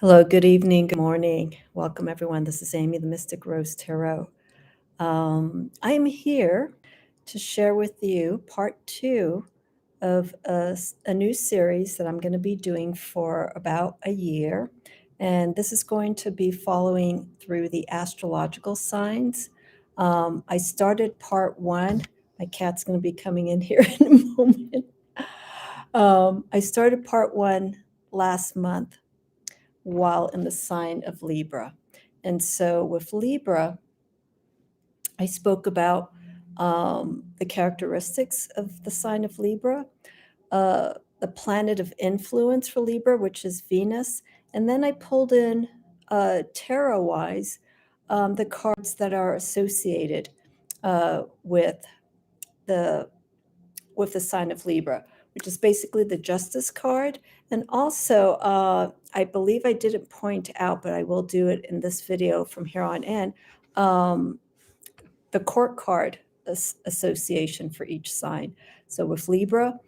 Hello, good evening, good morning. Welcome, everyone. This is Amy, the Mystic Rose Tarot. I'm here to share with you part two of a new series that I'm going to be doing for about a year. And this is going to be following through the astrological signs. I started part one. My cat's going to be coming in here in a moment. I started part one last month while in the sign of Libra. And so with Libra, I spoke about the characteristics of the sign of Libra, the planet of influence for Libra, which is Venus. And then I pulled in tarot-wise the cards that are associated with the sign of Libra, which is basically the Justice card. And also, I believe I didn't point out, but I will do it in this video from here on in, the Court card association for each sign. So with Libra,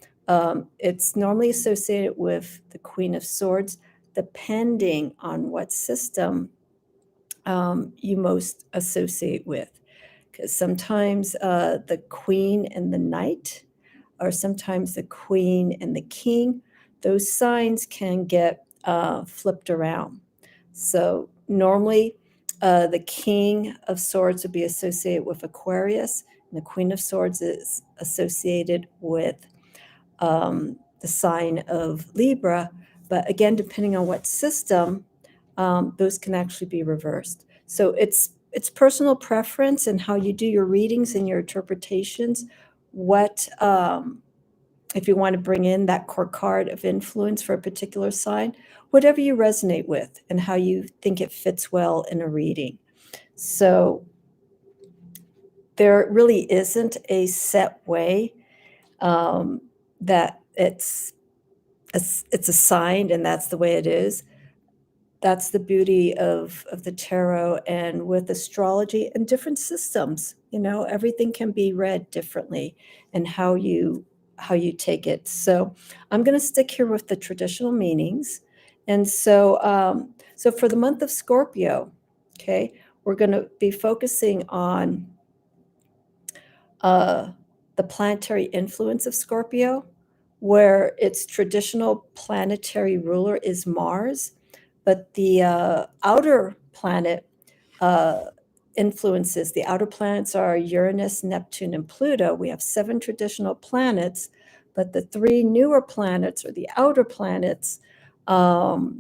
it's normally associated with the Queen of Swords, depending on what system you most associate with. Because sometimes the Queen and the Knight, or sometimes the Queen and the King, those signs can get flipped around. So normally the King of Swords would be associated with Aquarius, and the Queen of Swords is associated with the sign of Libra. But again, depending on what system, those can actually be reversed. So it's personal preference and how you do your readings and your interpretations. What if you want to bring in that core card of influence for a particular sign, whatever you resonate with and how you think it fits well in a reading. So there really isn't a set way that it's assigned and that's the way it is. That's the beauty of the tarot and with astrology and different systems. Everything can be read differently and how you take it. So I'm going to stick here with the traditional meanings. And so for the month of Scorpio, okay, we're going to be focusing on the planetary influence of Scorpio, where its traditional planetary ruler is Mars, but the outer planet influences. The outer planets are Uranus, Neptune, and Pluto. We have 7 traditional planets, but the 3 newer planets, or the outer planets, are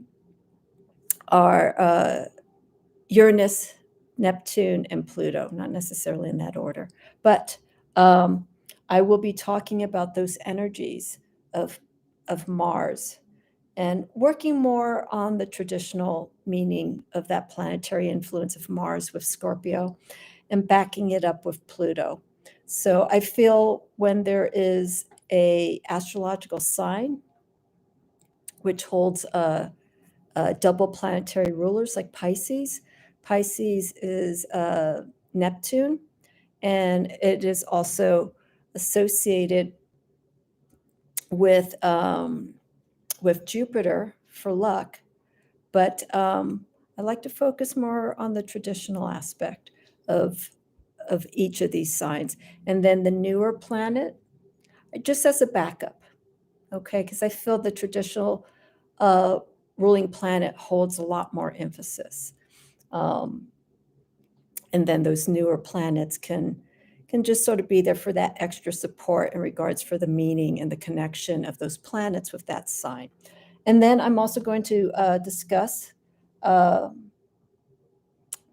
Uranus, Neptune, and Pluto, not necessarily in that order. But I will be talking about those energies of Mars and working more on the traditional meaning of that planetary influence of Mars with Scorpio and backing it up with Pluto. So I feel when there is a astrological sign which holds double planetary rulers like Pisces. Pisces is Neptune, and it is also associated with Jupiter for luck. But I like to focus more on the traditional aspect of each of these signs. And then the newer planet, just as a backup, okay? Because I feel the traditional ruling planet holds a lot more emphasis. And then those newer planets can just sort of be there for that extra support in regards for the meaning and the connection of those planets with that sign. And then I'm also going to discuss,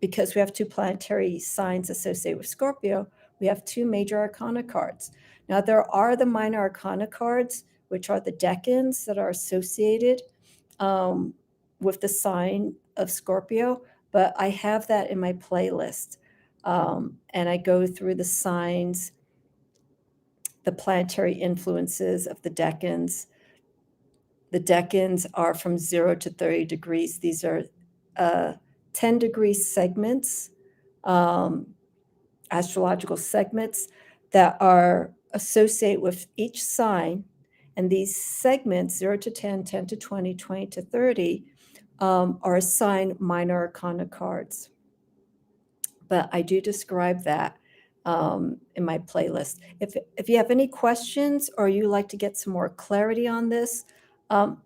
because we have 2 planetary signs associated with Scorpio, we have 2 major arcana cards. Now, there are the minor arcana cards, which are the decans that are associated with the sign of Scorpio, but I have that in my playlist. And I go through the signs, the planetary influences of the decans. The decans are from 0 to 30 degrees. These are 10-degree segments, astrological segments that are associated with each sign. And these segments, 0 to 10, 10 to 20, 20 to 30, are assigned minor arcana cards. But I do describe that in my playlist. If you have any questions or you like to get some more clarity on this,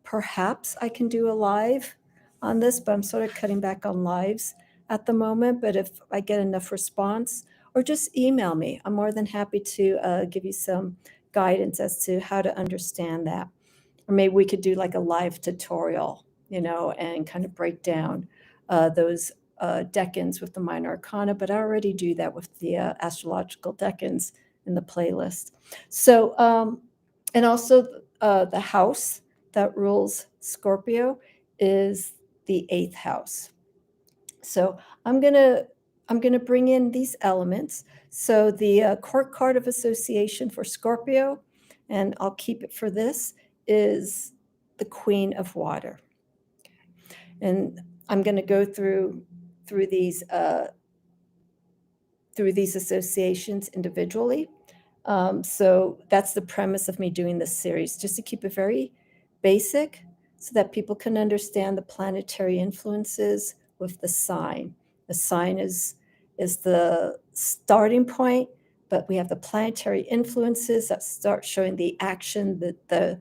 perhaps I can do a live on this, but I'm sort of cutting back on lives at the moment. But if I get enough response, or just email me, I'm more than happy to give you some guidance as to how to understand that. Or maybe we could do like a live tutorial, and kind of break down those decans with the minor arcana, but I already do that with the astrological decans in the playlist. So, and also the house that rules Scorpio is the 8th house. So I'm gonna bring in these elements. So the court card of association for Scorpio, and I'll keep it for this, is the Queen of Water. And I'm going to go through these associations individually. So that's the premise of me doing this series, just to keep it very basic so that people can understand the planetary influences with the sign. The sign is the starting point, but we have the planetary influences that start showing the action, the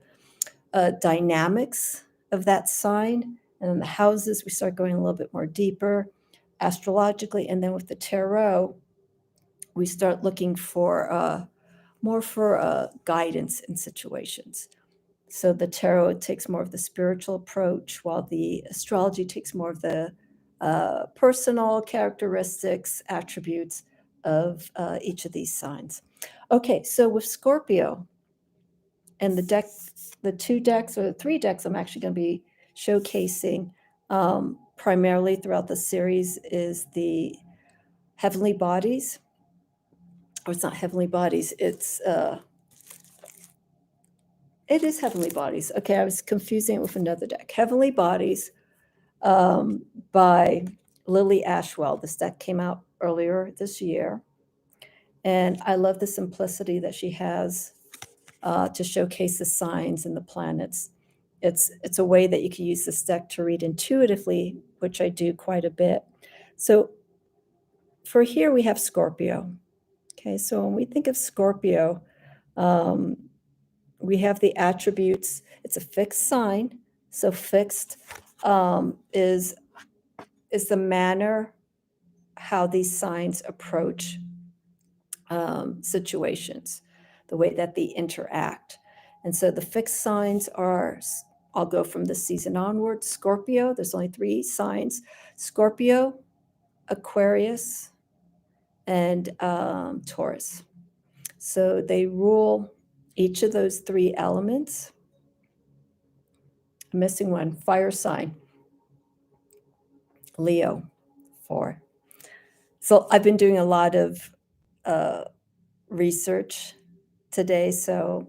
dynamics of that sign. And then the houses, we start going a little bit more deeper astrologically. And then with the tarot, we start looking for more for guidance in situations. So the tarot takes more of the spiritual approach, while the astrology takes more of the personal characteristics, attributes of each of these signs. Okay, so with Scorpio and the 2 decks or the 3 decks I'm actually going to be showcasing primarily throughout the series is the heavenly bodies. Or it's not heavenly bodies, it is heavenly bodies. Okay, I was confusing it with another deck. Heavenly Bodies by Lily Ashwell. This deck came out earlier this year. And I love the simplicity that she has to showcase the signs and the planets. It's a way that you can use this deck to read intuitively, which I do quite a bit. So for here we have Scorpio. Okay, so when we think of Scorpio, we have the attributes. It's a fixed sign. So fixed is the manner how these signs approach situations, the way that they interact. And so the fixed signs are, I'll go from this season onward, Scorpio, there's only 3 signs, Scorpio, Aquarius, and Taurus. So they rule each of those 3 elements. I'm missing one, fire sign, Leo, 4. So I've been doing a lot of research today, so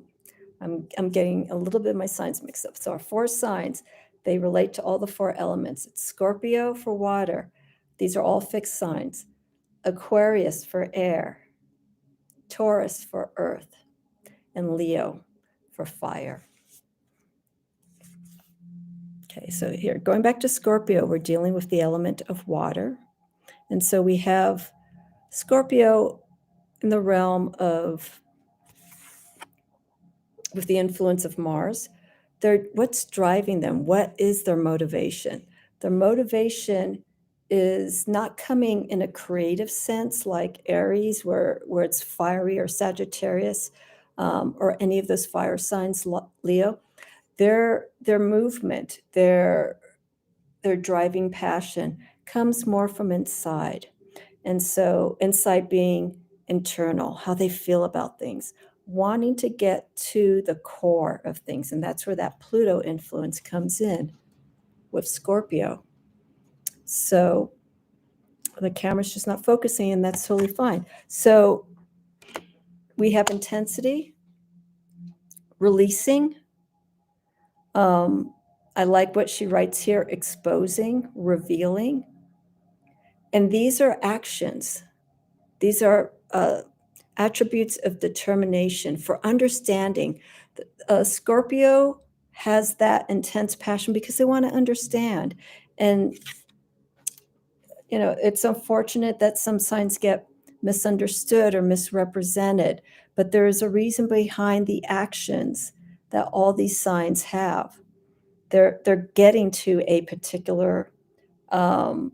I'm getting a little bit of my signs mixed up. So our 4 signs, they relate to all the 4 elements. It's Scorpio for water. These are all fixed signs. Aquarius for air, Taurus for earth, and Leo for fire. Okay, so here, going back to Scorpio, we're dealing with the element of water. And so we have Scorpio in the realm of, with the influence of Mars. What's driving them? What is their motivation? Their motivation is not coming in a creative sense like Aries, where it's fiery, or Sagittarius, or any of those fire signs, Leo. Their movement, their driving passion comes more from inside. And so inside being internal, how they feel about things, wanting to get to the core of things. And that's where that Pluto influence comes in with Scorpio. So the camera's just not focusing, and that's totally fine. So we have intensity, releasing. I like what she writes here, exposing, revealing. And these are actions. These are attributes of determination for understanding. Scorpio has that intense passion because they want to understand. And, it's unfortunate that some signs get misunderstood or misrepresented, but there is a reason behind the actions that all these signs have. They're getting to a particular, um,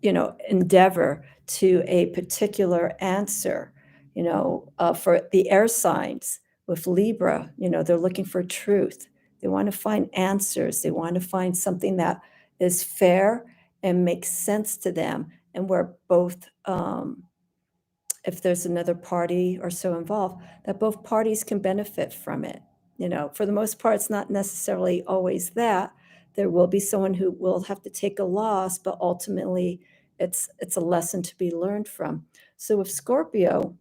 endeavor, to a particular answer. For the air signs with Libra, they're looking for truth. They want to find answers. They want to find something that is fair and makes sense to them, and where both, if there's another party or so involved, that both parties can benefit from it. For the most part, it's not necessarily always that. There will be someone who will have to take a loss, but ultimately it's a lesson to be learned from. So with Scorpio,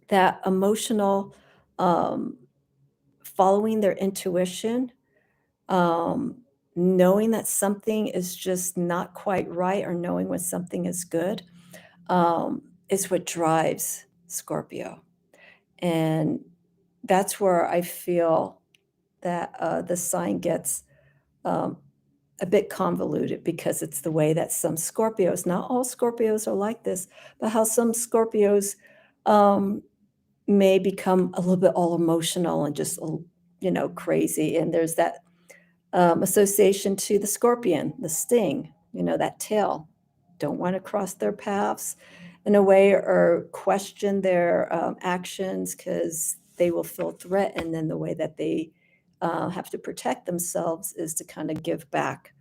that emotional, following their intuition, knowing that something is just not quite right, or knowing when something is good, is what drives Scorpio. And that's where I feel that the sign gets a bit convoluted, because it's the way that some Scorpios, not all Scorpios are like this, but how some Scorpios may become a little bit all emotional and just, crazy. And there's that association to the scorpion, the sting, that tail. Don't want to cross their paths in a way, or question their actions, because they will feel threatened. And the way that they have to protect themselves is to kind of give back,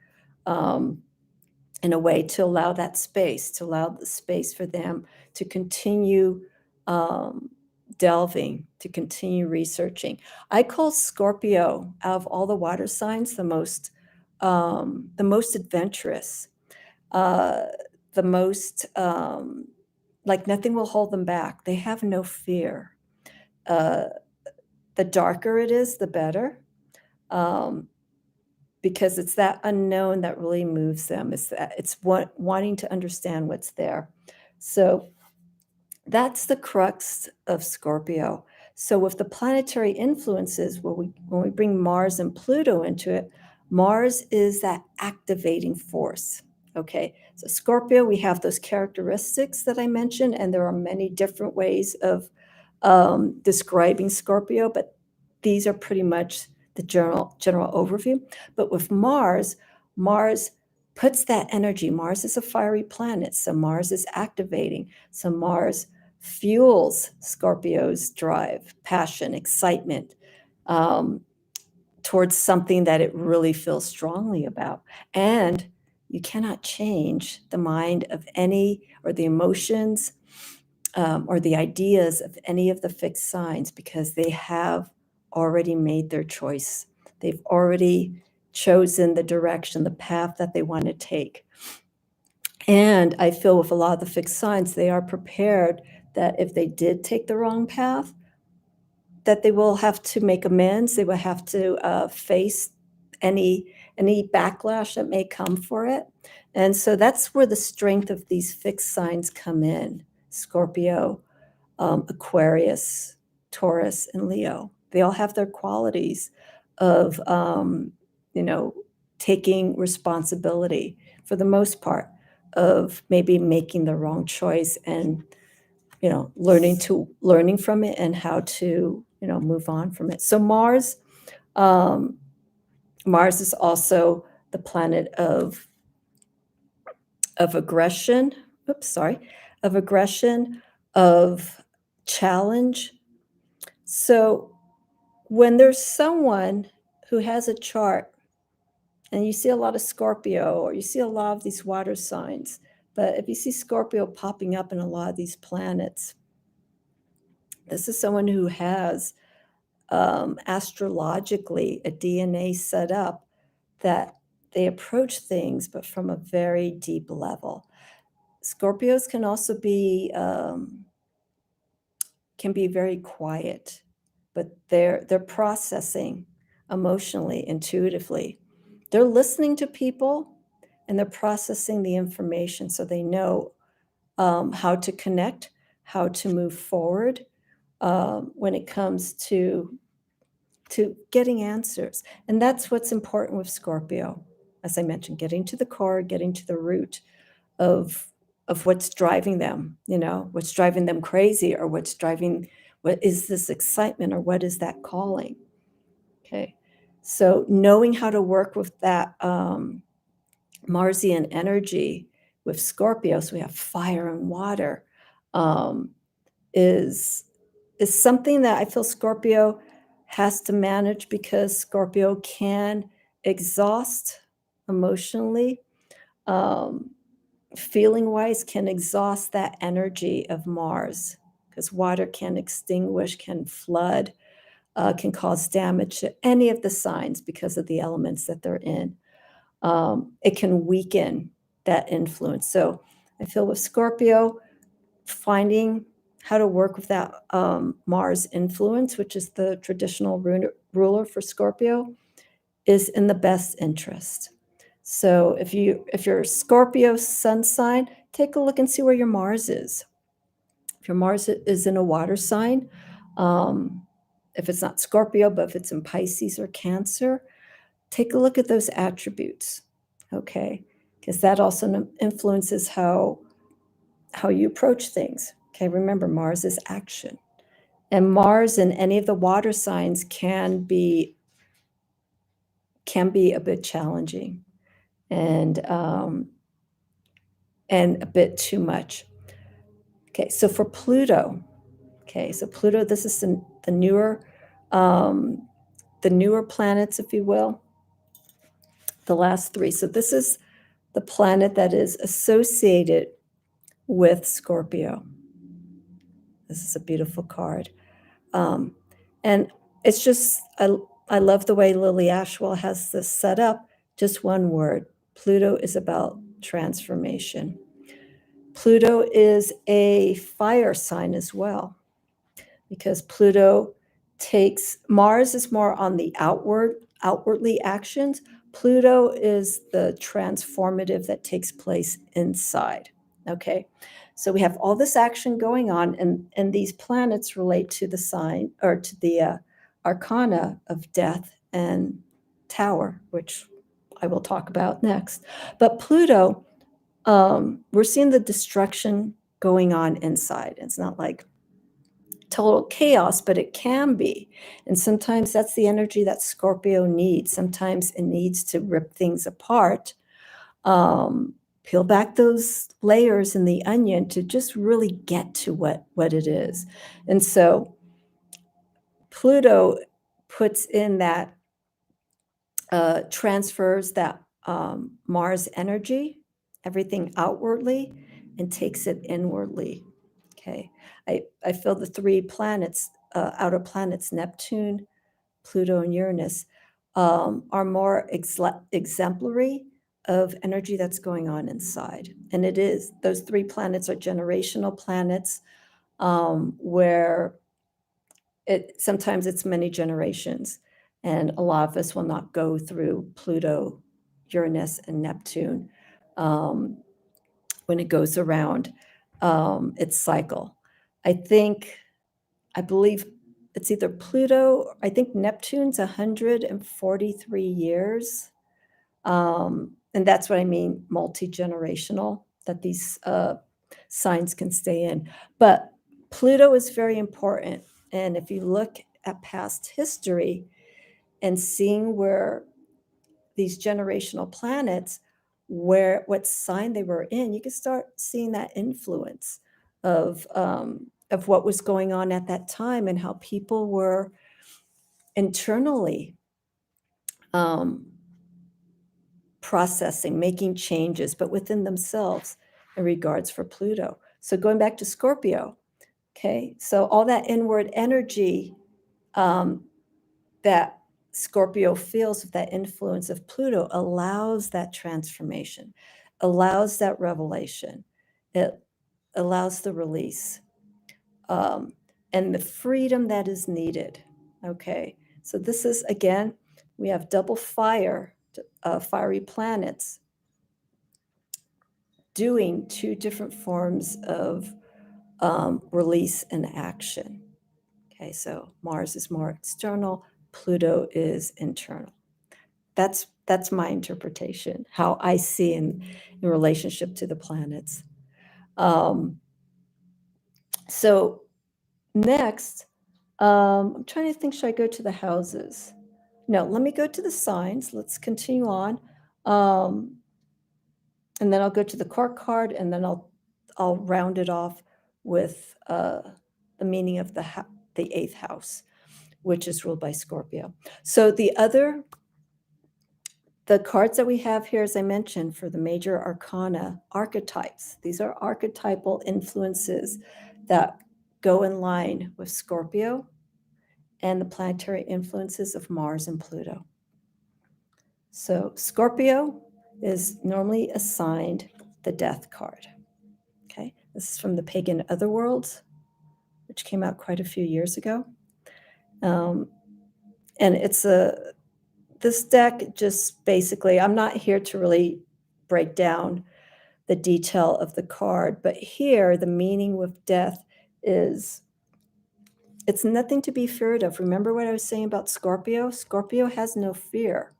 in a way to allow that space, to allow the space for them to continue delving, to continue researching. I call Scorpio, out of all the water signs, the most adventurous, uh, the most, like nothing will hold them back. They have no fear. Uh, the darker it is, the better. Because it's that unknown that really moves them. It's wanting to understand what's there. So that's the crux of Scorpio. So with the planetary influences, when we bring Mars and Pluto into it, Mars is that activating force. Okay, so Scorpio, we have those characteristics that I mentioned, and there are many different ways of describing Scorpio, but these are pretty much the general overview. But with Mars, Mars puts that energy. Mars is a fiery planet, so Mars is activating. So Mars fuels Scorpio's drive, passion, excitement, towards something that it really feels strongly about. And you cannot change the mind of any, or the emotions, or the ideas of any of the fixed signs, because they have already made their choice. They've already chosen the direction, the path that they want to take. And I feel with a lot of the fixed signs, they are prepared that if they did take the wrong path, that they will have to make amends. They will have to face any backlash that may come for it. And so that's where the strength of these fixed signs come in. Scorpio, Aquarius, Taurus, and Leo. They all have their qualities of, taking responsibility, for the most part, of maybe making the wrong choice, and learning from it, and how to move on from it. So um, Mars is also the planet of aggression. Oops, sorry, of aggression, of challenge. So when there's someone who has a chart, and you see a lot of Scorpio, or you see a lot of these water signs, but if you see Scorpio popping up in a lot of these planets, this is someone who has, astrologically, a DNA set up that they approach things, but from a very deep level. Scorpios can also be, very quiet, but they're processing emotionally, intuitively. They're listening to people, and they're processing the information, so they know how to connect, how to move forward, when it comes to getting answers. And that's what's important with Scorpio. as I mentioned, getting to the core, getting to the root of what's driving them, what's driving them crazy, or what is this excitement, or what is that calling? Okay, so knowing how to work with that Marsian energy with Scorpio, so we have fire and water, is something that I feel Scorpio has to manage, because Scorpio can exhaust emotionally, feeling wise, can exhaust that energy of Mars, because water can extinguish, can flood, can cause damage to any of the signs because of the elements that they're in. It can weaken that influence. So I feel with Scorpio, finding how to work with that Mars influence, which is the traditional ruler for Scorpio, is in the best interest. So if you're a Scorpio sun sign, take a look and see where your Mars is. If your Mars is in a water sign, if it's not Scorpio, but if it's in Pisces or Cancer, take a look at those attributes, okay? Because that also influences how you approach things. Okay, remember, Mars is action. And Mars in any of the water signs can be a bit challenging and a bit too much. Okay, so for Pluto, Pluto, this is the newer planets, if you will, the last three. So this is the planet that is associated with Scorpio. This is a beautiful card. And it's just, I love the way Lily Ashwell has this set up. Just one word. Pluto is about transformation. Pluto is a fire sign as well, because Pluto Mars is more on the outwardly actions. Pluto is the transformative that takes place inside. Okay, so we have all this action going on, and these planets relate to the sign, or to the arcana of Death and Tower, which I will talk about next. But Pluto, we're seeing the destruction going on inside. It's not like total chaos, but it can be. And sometimes that's the energy that Scorpio needs. Sometimes it needs to rip things apart, peel back those layers in the onion to just really get to what it is. And so Pluto puts in that, transfers that Mars energy, everything outwardly, and takes it inwardly. Okay, I feel the three planets, outer planets, Neptune, Pluto, and Uranus, are more exemplary of energy that's going on inside. And it is, those three planets are generational planets, where sometimes it's many generations. And a lot of us will not go through Pluto, Uranus, and Neptune when it goes around its cycle. I believe it's either Pluto, I think Neptune's 143 years. And that's what I mean, multi-generational, that these signs can stay in. But Pluto is very important. And if you look at past history and seeing where these generational planets, what sign they were in, you can start seeing that influence of what was going on at that time, and how people were internally processing, making changes, but within themselves in regards for Pluto. So going back to Scorpio, okay, so all that inward energy that Scorpio feels with that influence of Pluto allows that transformation, allows that revelation, it allows the release, and the freedom that is needed. Okay, so this is, again, we have double fiery planets doing two different forms of release and action. Okay, so Mars is more external, Pluto is internal. That's my interpretation, how I see in relationship to the planets. So next, I'm trying to think, should I go to the houses? No, let me go to the signs. Let's continue on. And then I'll go to the court card, and then I'll round it off with the meaning of the eighth house, which is ruled by Scorpio. So the cards that we have here, as I mentioned, for the major arcana, archetypes. These are archetypal influences that go in line with Scorpio and the planetary influences of Mars and Pluto. So Scorpio is normally assigned the death card. Okay, this is from the Pagan Otherworlds, which came out quite a few years ago. And this deck just basically, I'm not here to really break down the detail of the card, but here the meaning with death is it's nothing to be feared of. Remember what I was saying about Scorpio? Scorpio has no fear.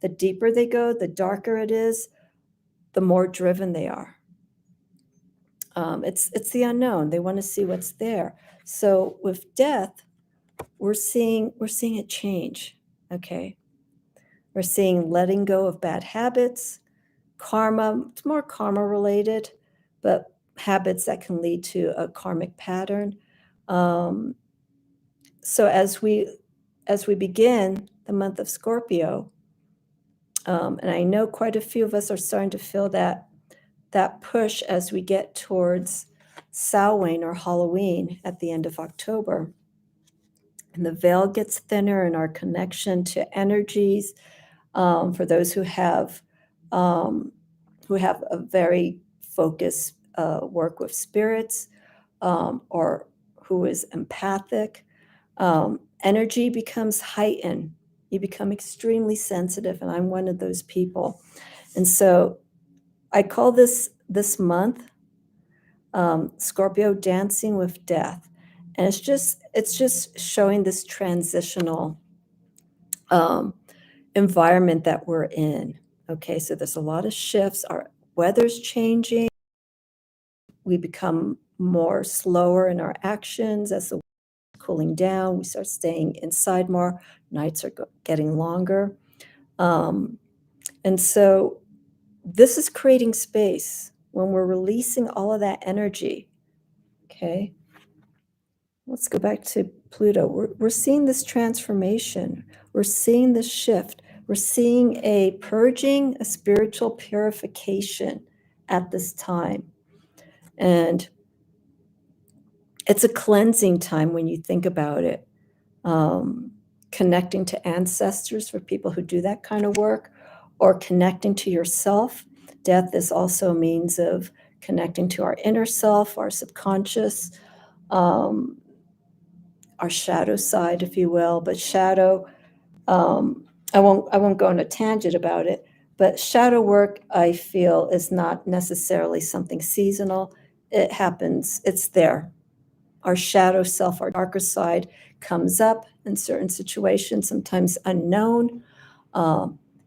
The deeper they go, the darker it is, the more driven they are. It's the unknown. They want to see what's there. So with death, we're seeing a change. Okay, we're seeing letting go of bad habits, karma. It's more karma related, but habits that can lead to a karmic pattern. So as we begin the month of Scorpio, and I know quite a few of us are starting to feel that push as we get towards Samhain or Halloween at the end of October. And the veil gets thinner in our connection to energies. For those who have a very focused work with spirits, or who is empathic, energy becomes heightened. You become extremely sensitive, and I'm one of those people. And so I call this month Scorpio Dancing with Death. And it's just showing this transitional environment that we're in. Okay, so there's a lot of shifts. Our weather's changing. We become more slower in our actions as the weather's cooling down. We start staying inside more. Nights are getting longer. And so this is creating space when we're releasing all of that energy. Okay. Let's go back to Pluto. We're seeing this transformation. We're seeing this shift. We're seeing a purging, a spiritual purification at this time. And it's a cleansing time when you think about it. Connecting to ancestors for people who do that kind of work, or connecting to yourself. Death is also a means of connecting to our inner self, our subconscious, our shadow side, if you will. But shadow, I won't go on a tangent about it, but shadow work, I feel, is not necessarily something seasonal. It happens, it's there. Our shadow self, our darker side, comes up in certain situations, sometimes unknown.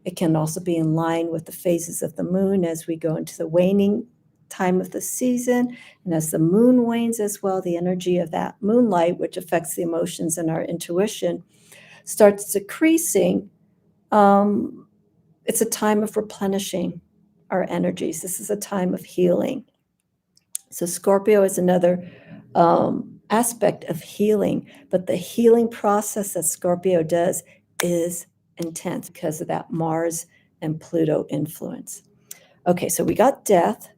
It can also be in line with the phases of the moon as we go into the waning time of the season. And as the moon wanes as well, the energy of that moonlight, which affects the emotions and our intuition, starts decreasing. It's a time of replenishing our energies. This is a time of healing. So Scorpio is another aspect of healing, but the healing process that Scorpio does is intense because of that Mars and Pluto influence. Okay, so we got death.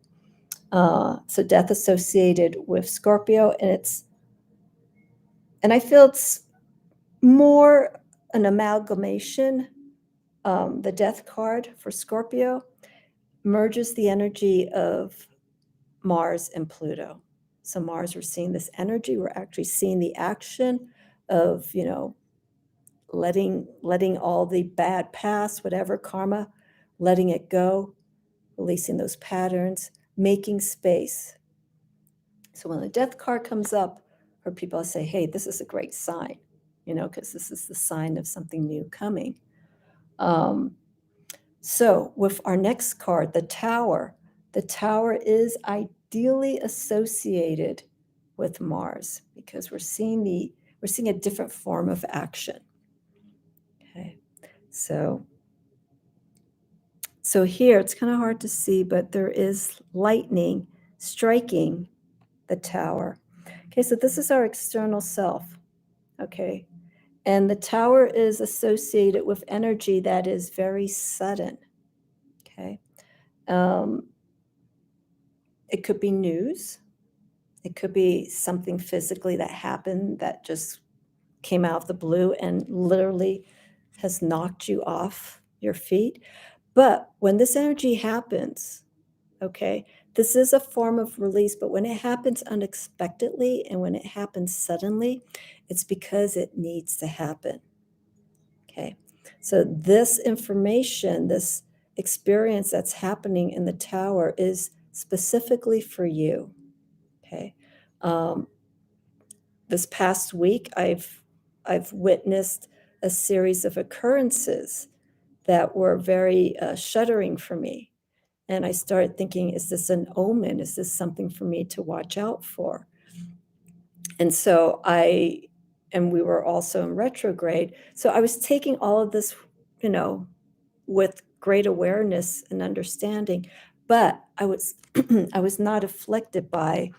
So death associated with Scorpio, and I feel it's more an amalgamation. The death card for Scorpio merges the energy of Mars and Pluto. So Mars, we're seeing this energy. We're actually seeing the action of, letting all the bad past, whatever karma, letting it go, releasing those patterns, making space. So when the death card comes up, or people say, hey, this is a great sign, because this is the sign of something new coming. So with our next card, the Tower is ideally associated with Mars because we're seeing a different form of action. Okay, so here it's kind of hard to see, but there is lightning striking the Tower. Okay, so this is our external self. Okay, and the Tower is associated with energy that is very sudden. Okay, it could be news. It could be something physically that happened that just came out of the blue and literally has knocked you off your feet. But when this energy happens, okay, this is a form of release, but when it happens unexpectedly and when it happens suddenly, it's because it needs to happen. Okay, so this information, this experience that's happening in the Tower is specifically for you. Okay. This past week, I've witnessed a series of occurrences that were very shuddering for me. And I started thinking, is this an omen? Is this something for me to watch out for? And so we were also in retrograde. So I was taking all of this, with great awareness and understanding, but I was I was not afflicted by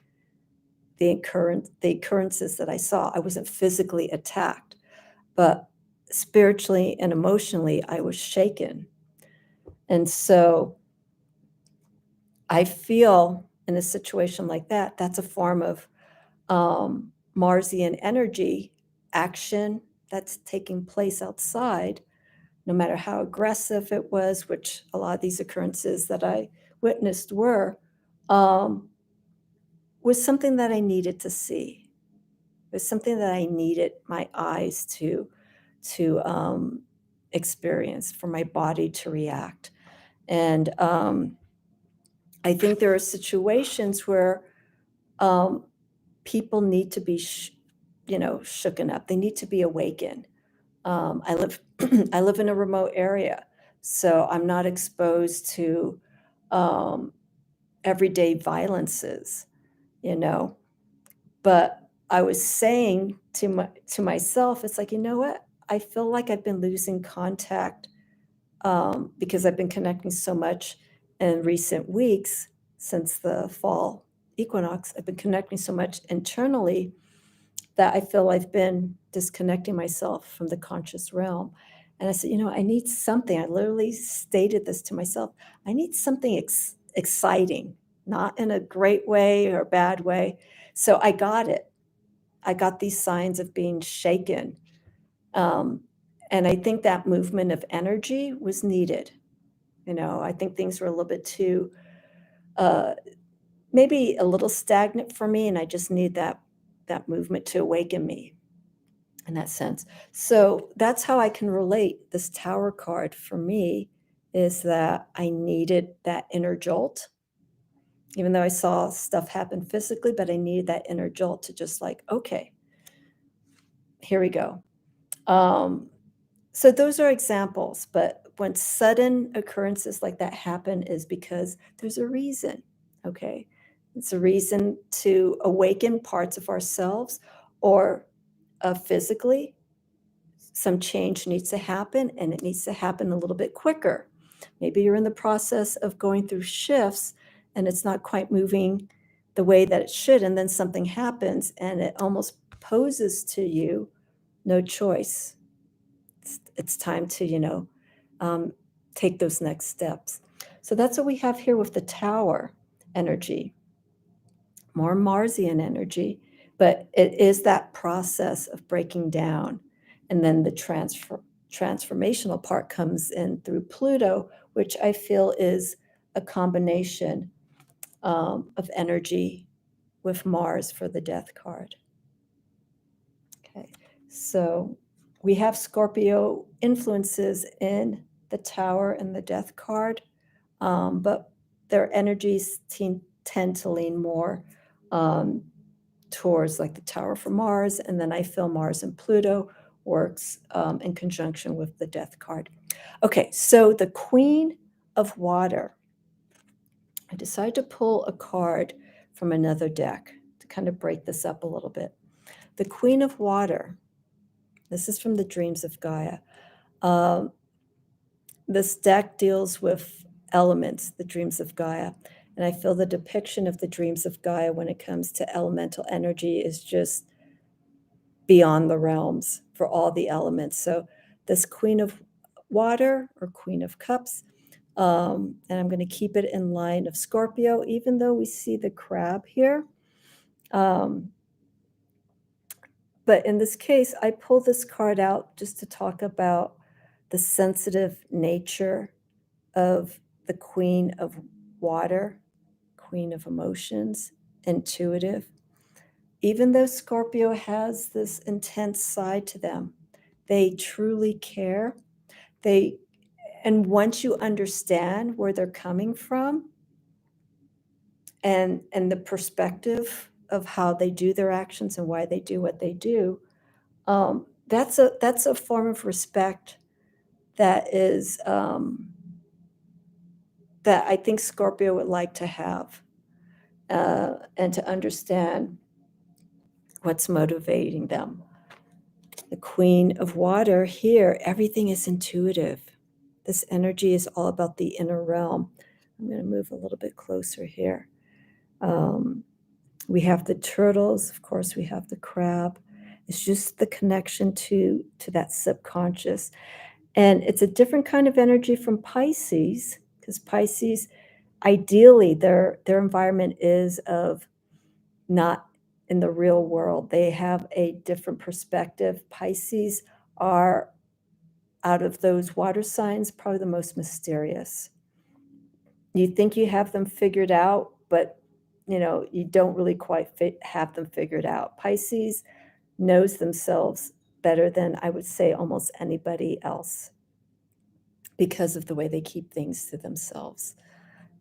the occurrences that I saw. I wasn't physically attacked, but spiritually and emotionally, I was shaken. And so I feel in a situation like that, that's a form of Marsian energy action that's taking place outside, no matter how aggressive it was, which a lot of these occurrences that I witnessed were, was something that I needed to see. It was something that I needed my eyes to experience, for my body to react. And I think there are situations where people need to be, shooken up. They need to be awakened. I live I live in a remote area, so I'm not exposed to everyday violences, you know. But I was saying to myself, it's like, you know what? I feel like I've been losing contact because I've been connecting so much in recent weeks since the fall equinox. I've been connecting so much internally that I feel I've been disconnecting myself from the conscious realm. And I said, I need something. I literally stated this to myself. I need something exciting, not in a great way or a bad way. So I got it. I got these signs of being shaken. And I think that movement of energy was needed. I think things were a little bit too, maybe a little stagnant for me, and I just need that movement to awaken me in that sense. So that's how I can relate this Tower card for me, is that I needed that inner jolt, even though I saw stuff happen physically, but I needed that inner jolt to just like, okay, here we go. So those are examples, but when sudden occurrences like that happen is because there's a reason, okay? It's a reason to awaken parts of ourselves, or physically, some change needs to happen, and it needs to happen a little bit quicker. Maybe you're in the process of going through shifts and it's not quite moving the way that it should, and then something happens and it almost poses to you no choice. It's time to, take those next steps. So that's what we have here with the Tower energy, more Marsian energy, but it is that process of breaking down. And then the transformational part comes in through Pluto, which I feel is a combination of energy with Mars for the Death card. Okay, so we have Scorpio influences in the Tower and the Death card, but their energies tend to lean more towards like the Tower for Mars, and then I feel Mars and Pluto works in conjunction with the Death card. Okay, so the Queen of Water. I decided to pull a card from another deck to kind of break this up a little bit. The Queen of Water. This is from the Dreams of Gaia. This deck deals with elements, the Dreams of Gaia. And I feel the depiction of the Dreams of Gaia when it comes to elemental energy is just beyond the realms for all the elements. So this Queen of Water or Queen of Cups, and I'm going to keep it in line of Scorpio, even though we see the crab here. But in this case, I pulled this card out just to talk about the sensitive nature of the Queen of Water, Queen of Emotions, intuitive. Even though Scorpio has this intense side to them, they truly care. And once you understand where they're coming from and the perspective of how they do their actions and why they do what they do, that's a form of respect that is that I think Scorpio would like to have, and to understand what's motivating them. The Queen of Water here, everything is intuitive. This energy is all about the inner realm. I'm going to move a little bit closer here. We have the turtles, of course, we have the crab. It's just the connection to that subconscious. And it's a different kind of energy from Pisces, because Pisces, ideally, their environment is of not in the real world. They have a different perspective. Pisces are, out of those water signs, probably the most mysterious. You think you have them figured out, but you don't really quite have them figured out. Pisces knows themselves better than I would say almost anybody else because of the way they keep things to themselves.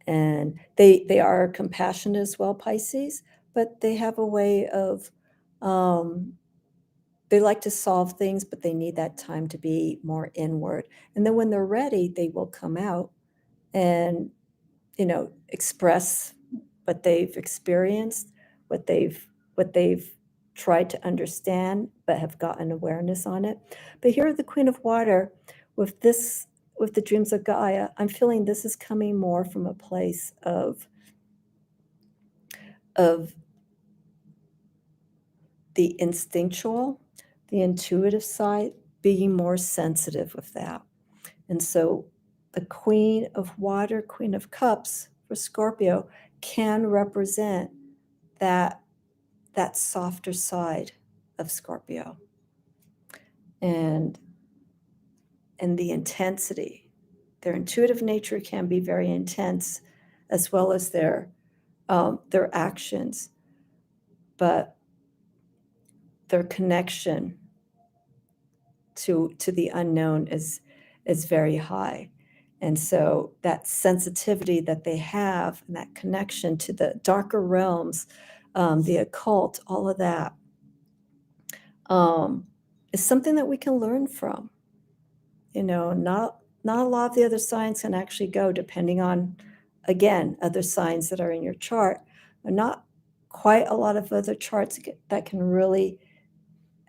And they are compassionate as well, Pisces, but they have a way of, they like to solve things, but they need that time to be more inward. And then when they're ready, they will come out and express what they've experienced, what they've tried to understand, but have gotten awareness on it. But here at the Queen of Water, with the Dreams of Gaia, I'm feeling this is coming more from a place of the instinctual, the intuitive side, being more sensitive with that. And so the Queen of Water, Queen of Cups for Scorpio can represent that softer side of Scorpio and the intensity. Their intuitive nature can be very intense, as well as their actions, but their connection to the unknown is very high. And so that sensitivity that they have and that connection to the darker realms, the occult, all of that, is something that we can learn from. Not a lot of the other signs can actually go, depending on, again, other signs that are in your chart. But not quite a lot of other charts that can really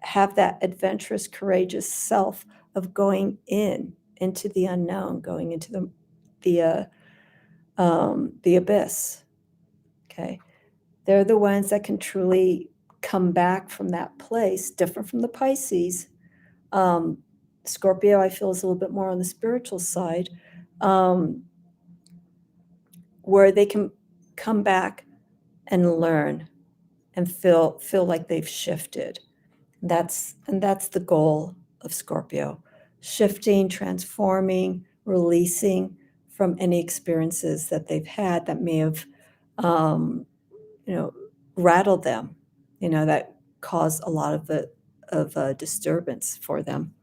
have that adventurous, courageous self of going into the unknown, going into the abyss. Okay, they're the ones that can truly come back from that place, different from the Pisces. Scorpio, I feel, is a little bit more on the spiritual side, where they can come back and learn and feel like they've shifted. That's the goal of Scorpio: shifting, transforming, releasing from any experiences that they've had that may have, rattled them, that caused a lot of disturbance for them.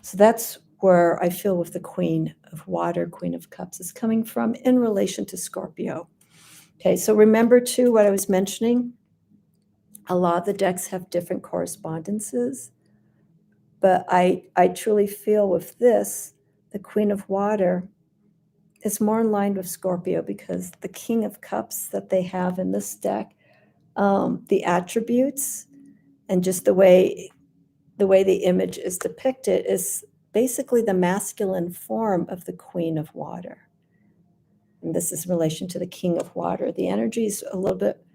So that's where I feel with the Queen of Water, Queen of Cups is coming from in relation to Scorpio. Okay, so remember too what I was mentioning. A lot of the decks have different correspondences, but I truly feel with this, the Queen of Water is more in line with Scorpio because the King of Cups that they have in this deck, the attributes and just the way the image is depicted is basically the masculine form of the Queen of Water. And this is in relation to the King of Water. The energy is a little bit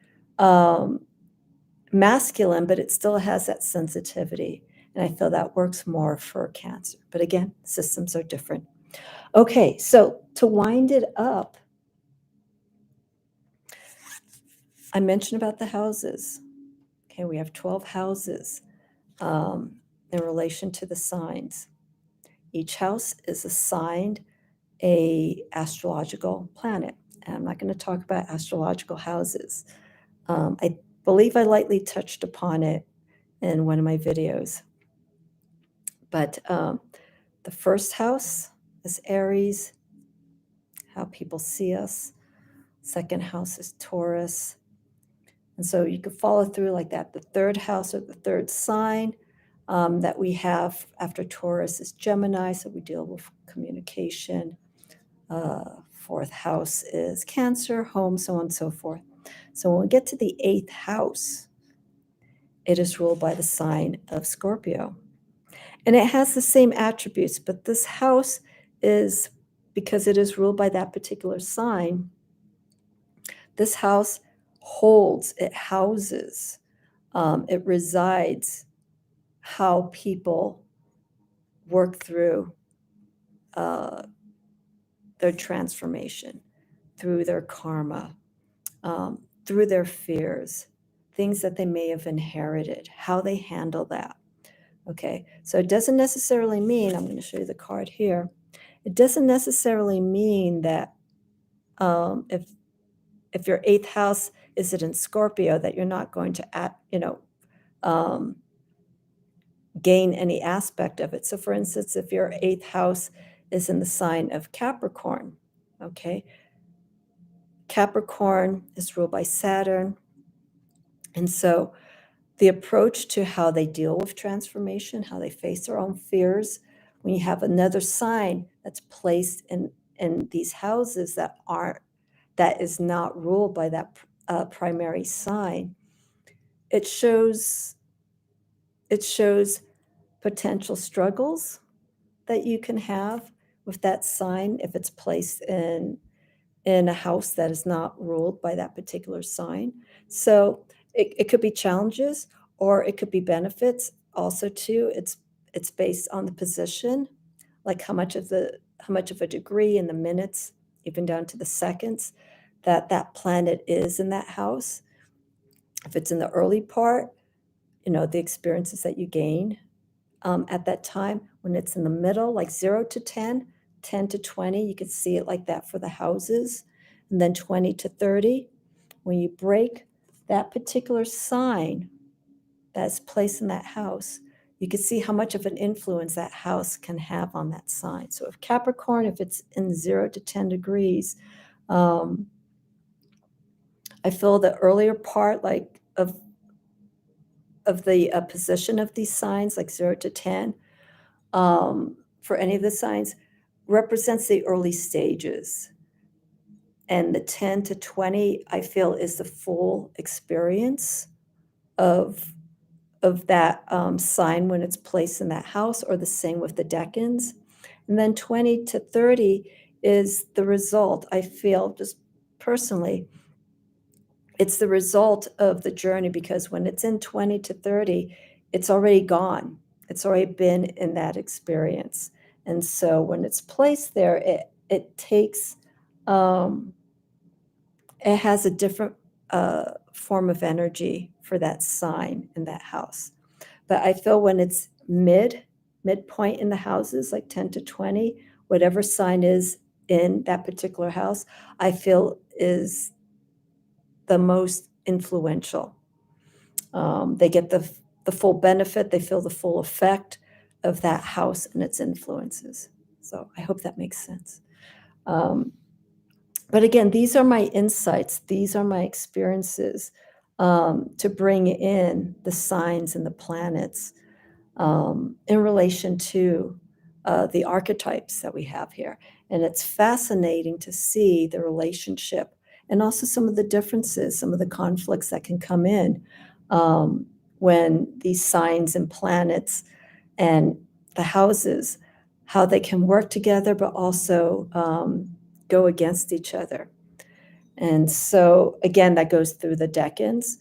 masculine, but it still has that sensitivity. And I feel that works more for Cancer. But again, systems are different. Okay, so to wind it up, I mentioned about the houses. Okay, we have 12 houses in relation to the signs. Each house is assigned a astrological planet. And I'm not going to talk about astrological houses. I believe I lightly touched upon it in one of my videos. But the first house is Aries, how people see us. Second house is Taurus. And so you could follow through like that. The third house or the third sign that we have after Taurus is Gemini, so we deal with communication. Fourth house is Cancer, home, so on and so forth. So when we get to the eighth house, it is ruled by the sign of Scorpio. And it has the same attributes, but this house is, because it is ruled by that particular sign, this house holds, it houses, it resides how people work through their transformation, through their karma, through their fears, things that they may have inherited, how they handle that. Okay, so it doesn't necessarily mean, I'm going to show you the card here, it doesn't necessarily mean that if your eighth house is it in Scorpio, that you're not going to gain any aspect of it. So for instance, if your eighth house is in the sign of Capricorn, okay, Capricorn is ruled by Saturn. And so the approach to how they deal with transformation, how they face their own fears, when you have another sign that's placed in these houses that is not ruled by that primary sign, it shows potential struggles that you can have with that sign if it's placed in a house that is not ruled by that particular sign. So it could be challenges or it could be benefits also too. It's based on the position, like how much of a degree in the minutes, even down to the seconds, that planet is in that house. If it's in the early part, the experiences that you gain at that time. When it's in the middle, like 0 to 10, 10 to 20, you could see it like that for the houses. And then 20 to 30, when you break that particular sign that's placed in that house, you can see how much of an influence that house can have on that sign. So if Capricorn, if it's in 0 to 10 degrees, I feel the earlier part, like of the position of these signs, like 0 to 10, for any of the signs, represents the early stages. And the 10 to 20, I feel, is the full experience of that sign when it's placed in that house, or the same with the decans. And then 20 to 30 is the result, I feel, just personally, it's the result of the journey, because when it's in 20 to 30, it's already gone. It's already been in that experience. And so when it's placed there, it takes, it has a different form of energy for that sign in that house. But I feel when it's midpoint in the houses, like 10 to 20, whatever sign is in that particular house, I feel is the most influential. They get the full benefit, they feel the full effect of that house and its influences. So I hope that makes sense. But again, these are my insights. These are my experiences to bring in the signs and the planets in relation to the archetypes that we have here. And it's fascinating to see the relationship and also some of the differences, some of the conflicts that can come in when these signs and planets and the houses, how they can work together, but also go against each other. And so, again, that goes through the decans.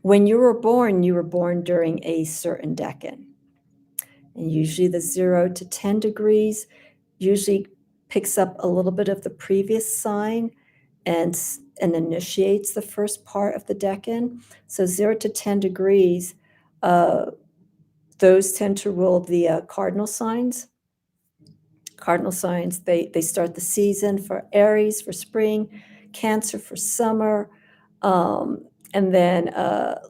When you were born during a certain decan. And usually the 0 to 10 degrees usually picks up a little bit of the previous sign and initiates the first part of the decan. So 0 to 10 degrees, those tend to rule the cardinal signs. Cardinal signs, they start the season for Aries for spring, Cancer for summer, and then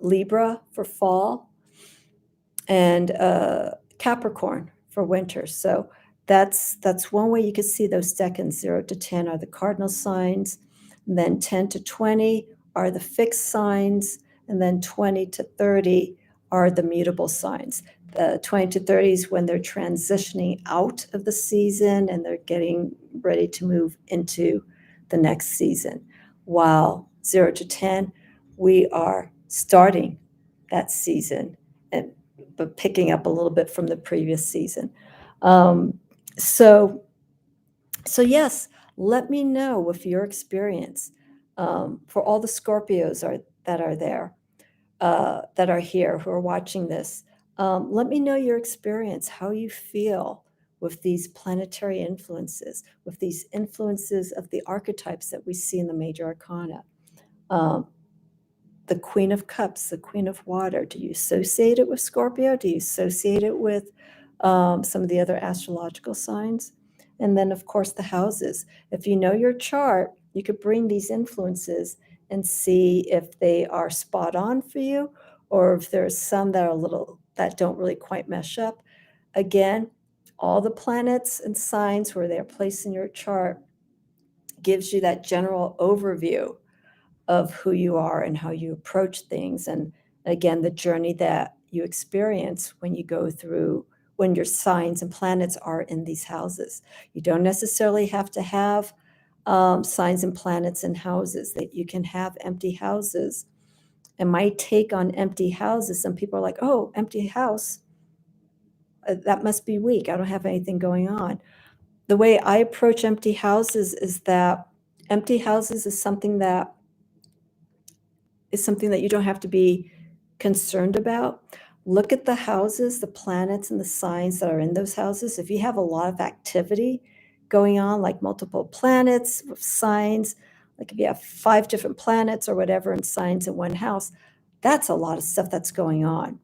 Libra for fall, and Capricorn for winter. So that's one way you can see those decans. 0 to 10 are the cardinal signs, and then 10 to 20 are the fixed signs, and then 20 to 30 are the mutable signs. The 20 to 30 is when they're transitioning out of the season and they're getting ready to move into the next season. While 0 to 10, we are starting that season, but picking up a little bit from the previous season. So yes, let me know with your experience for all the Scorpios that are there, that are here, who are watching this. Let me know your experience, how you feel with these planetary influences, with these influences of the archetypes that we see in the major arcana. The Queen of Cups, the Queen of Water. Do you associate it with Scorpio? Do you associate it with some of the other astrological signs? And then, of course, the houses. If you know your chart, you could bring these influences and see if they are spot on for you, or if there's some that don't really quite mesh up. Again, all the planets and signs where they're placed in your chart gives you that general overview of who you are and how you approach things. And again, the journey that you experience when your signs and planets are in these houses. You don't necessarily have to have signs and planets in houses, that you can have empty houses. And my take on empty houses, some people are like, oh, empty house, that must be weak. I don't have anything going on. The way I approach empty houses is that empty houses is something that you don't have to be concerned about. Look at the houses, the planets, and the signs that are in those houses. If you have a lot of activity going on, like multiple planets with signs, like if you have 5 different planets or whatever and signs in one house, that's a lot of stuff that's going on.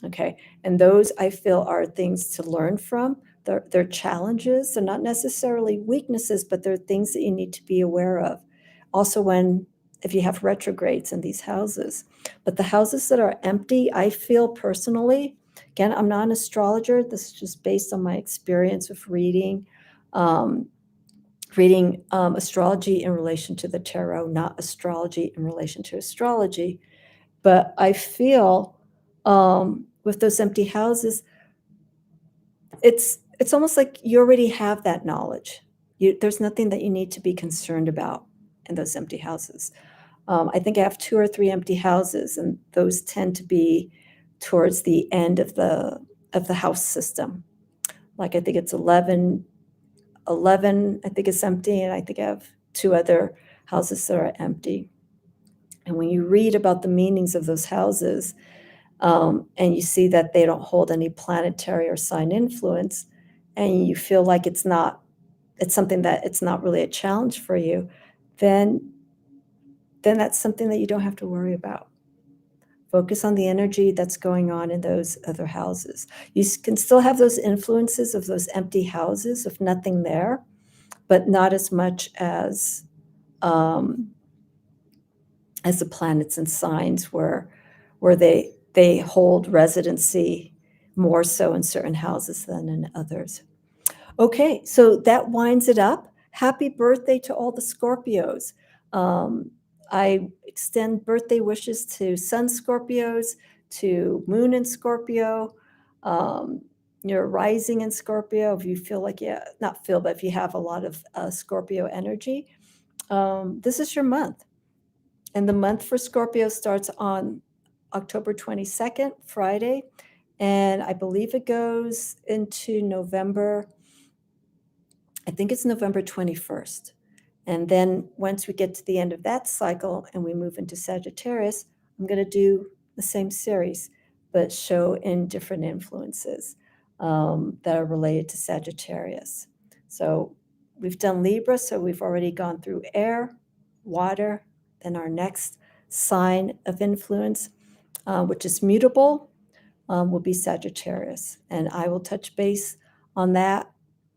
Okay. And those, I feel, are things to learn from. They're challenges. They're not necessarily weaknesses, but they're things that you need to be aware of. Also, if you have retrogrades in these houses. But the houses that are empty, I feel personally, again, I'm not an astrologer. This is just based on my experience of reading astrology in relation to the tarot, not astrology in relation to astrology. But I feel with those empty houses, it's almost like you already have that knowledge. There's nothing that you need to be concerned about in those empty houses. I think I have 2 or 3 empty houses, and those tend to be towards the end of the house system. Like I think it's 11, I think it's empty, and I think I have 2 other houses that are empty. And when you read about the meanings of those houses, and you see that they don't hold any planetary or sign influence, and you feel like it's something that it's not really a challenge for you, then that's something that you don't have to worry about. Focus on the energy that's going on in those other houses. You can still have those influences of those empty houses, if nothing there, but not as much as the planets and signs where they hold residency more so in certain houses than in others. Okay, so that winds it up. Happy birthday to all the Scorpios. I extend birthday wishes to Sun Scorpios, to Moon and Scorpio, you're rising in Scorpio, if you feel like, yeah, not feel, but if you have a lot of Scorpio energy, this is your month. And the month for Scorpio starts on October 22nd, Friday, and I believe it goes into November, I think it's November 21st. And then once we get to the end of that cycle and we move into Sagittarius, I'm going to do the same series, but show in different influences that are related to Sagittarius. So we've done Libra, so we've already gone through air, water, then our next sign of influence, which is mutable, will be Sagittarius. And I will touch base on that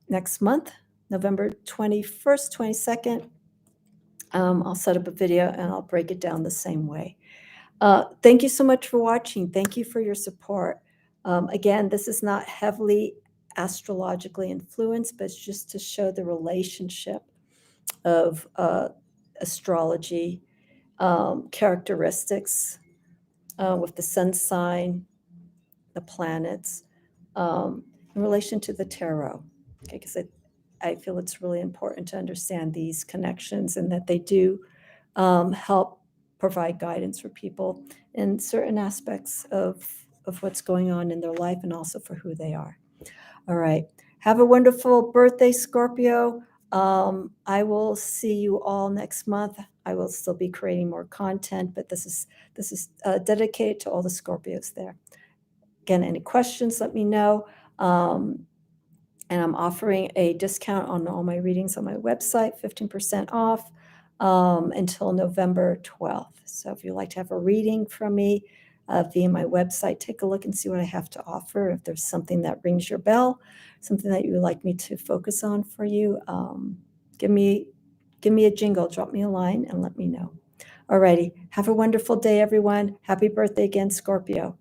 next month, November 21st, 22nd. I'll set up a video and I'll break it down the same way. Thank you so much for watching. Thank you for your support. Again, this is not heavily astrologically influenced, but it's just to show the relationship of astrology characteristics with the sun sign, the planets, in relation to the tarot. Okay, because I feel it's really important to understand these connections and that they do help provide guidance for people in certain aspects of what's going on in their life and also for who they are. All right. Have a wonderful birthday, Scorpio. I will see you all next month. I will still be creating more content, but this is dedicated to all the Scorpios there. Again, any questions, let me know. And I'm offering a discount on all my readings on my website, 15% off until November 12th. So if you'd like to have a reading from me via my website, take a look and see what I have to offer. If there's something that rings your bell, something that you would like me to focus on for you, give me a jingle, drop me a line and let me know. Alrighty, have a wonderful day, everyone. Happy birthday again, Scorpio.